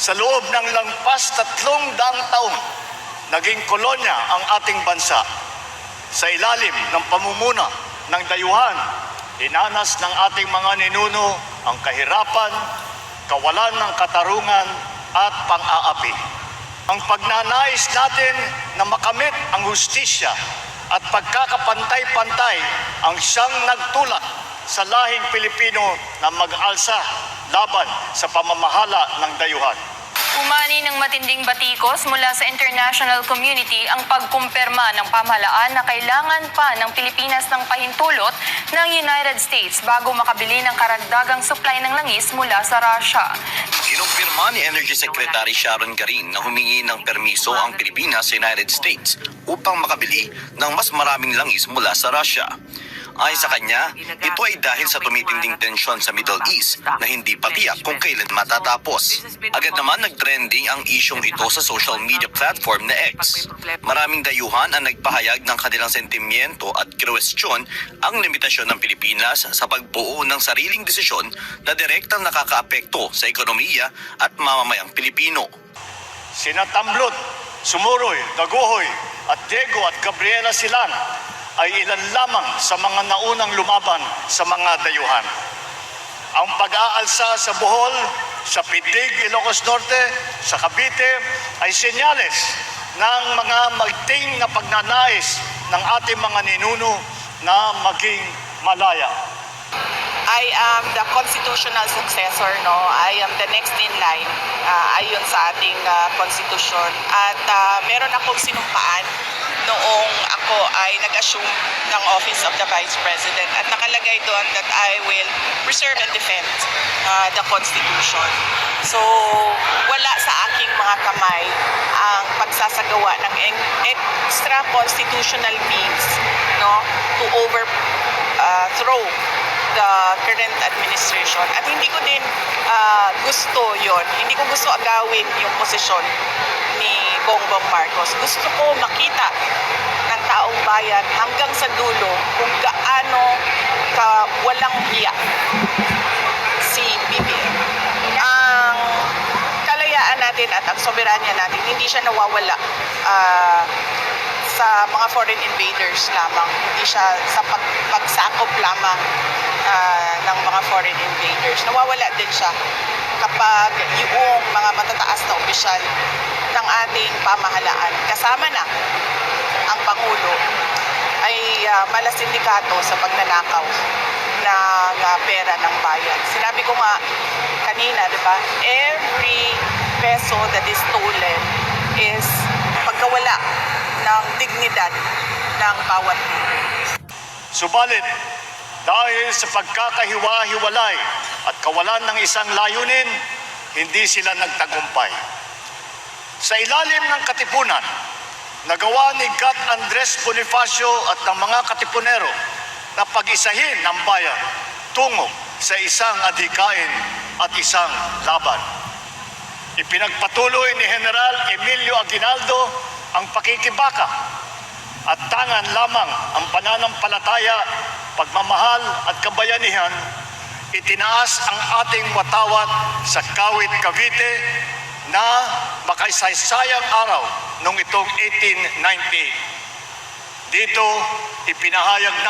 Sa loob ng lampas 300 taon, naging kolonya ang ating bansa. Sa ilalim ng pamumuna ng dayuhan, dinanas ng ating mga ninuno ang kahirapan, kawalan ng katarungan at pang-aapi. Ang pagnanais natin na makamit ang hustisya at pagkakapantay-pantay ang siyang nagtulak sa lahing Pilipino na mag-alsa laban sa pamamahala ng dayuhan. Umani ng matinding batikos mula sa international community ang pagkumpirma ng pamahalaan na kailangan pa ng Pilipinas ng pahintulot ng United States bago makabili ng karagdagang supply ng langis mula sa Russia. Kinumpirma ni Energy Secretary Sharon Garin na humingi ng permiso ang Pilipinas sa United States upang makabili ng mas maraming langis mula sa Russia. Ayon sa kanya, ito ay dahil sa tumitinding tensyon sa Middle East na hindi pa tiyak kung kailan matatapos. Agad naman nagtrending ang isyong ito sa social media platform na X. Maraming dayuhan ang nagpahayag ng kanilang sentimiento at kinwestiyon ang limitasyon ng Pilipinas sa pagbuo ng sariling desisyon na direktang nakakaapekto sa ekonomiya at mamamayang Pilipino. Sina Tamblot, Sumuroy, Daguhoy at Diego at Gabriela Silan ay ilan lamang sa mga naunang lumaban sa mga dayuhan. Ang pag-aalsa sa Bohol, sa Pidig, Ilocos Norte, sa Cavite ay senyales ng mga magting na pagnanais ng ating mga ninuno na maging malaya. I am the constitutional successor, no? I am the next in line ayon sa ating konstitusyon. At meron akong sinumpaan noong ako ay nag-assume ng Office of the Vice President at nakalagay doon that I will preserve and defend the Constitution. So, wala sa aking mga kamay ang pagsasagawa ng extra constitutional means, no, to overthrow the current administration. At hindi ko din gusto yon. Hindi ko gusto agawin yung posisyon ni Bongbong Marcos. Gusto ko makita ng taong bayan hanggang sa dulo kung gaano ka walang hiya si BBM. Ang kalayaan natin at ang soberanya natin, hindi siya nawawala sa mga foreign invaders lamang. Hindi siya sa pagsakop lamang ng mga foreign invaders. Nawawala din siya kapag yung mga matataas na opisyal ng ating pamahalaan, kasama na ang Pangulo, ay malasindikato sa pagnanakaw ng pera ng bayan. Sinabi ko nga kanina, di ba? Every peso that is stolen is pagkawala ng dignidad ng bawat Subalit, dahil sa pagkakahiwa-hiwalay at kawalan ng isang layunin, hindi sila nagtagumpay. Sa ilalim ng katipunan, nagawa ni Gat Andres Bonifacio at ng mga katipunero na pag-isahin ang bayan tungo sa isang adhikain at isang laban. Ipinagpatuloy ni General Emilio Aguinaldo ang pakikibaka at tangan lamang ang pananampalataya, pagmamahal at kabayanihan. Itinaas ang ating watawat sa Kawit, Cavite na makasaysayang araw noong itong 1898. Dito ipinahayag na